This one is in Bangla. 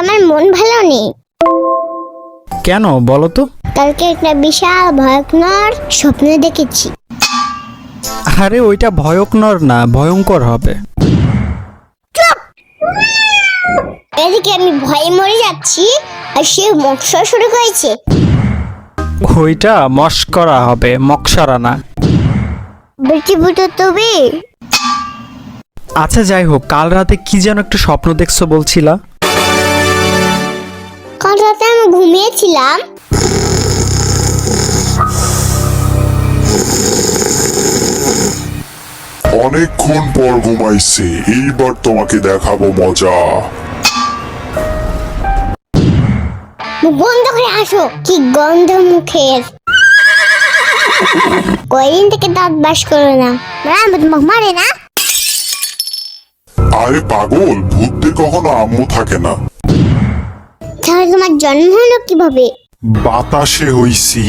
আমার মন ভালো নেই। কেন বলো তো? কালকে একটা বিশাল ভয়ঙ্কর স্বপ্ন দেখেছি। আরে ওইটা ভয়ঙ্কর না, ভয়ঙ্কর হবে। এদিকে আমি ভয়ে মরে যাচ্ছি আর সে মশা শুরু করেছে। ওইটা মস্করা হবে, মকসরা না। বেটি বুটো তবে। আচ্ছা যাই হোক, কাল রাতে কি যেন একটা স্বপ্ন দেখছো বলছিলা? কাল রাতে আমি ঘুমিয়েছিলাম। অনেকক্ষণ পর ঘুমাইছে, এইবার তোমাকে দেখাবো মজা। মুখ বন্ধ করে আসো, কি গন্ধ মুখের। কয়দিন থেকে দাঁত ব্রাশ করো না, তোমাকে মারে না। আরে পাগল, ভূতদের কখনো আম্মু থাকে না। তাহলে তোমার জন্ম হলো কিভাবে? বাতাসে হইছি।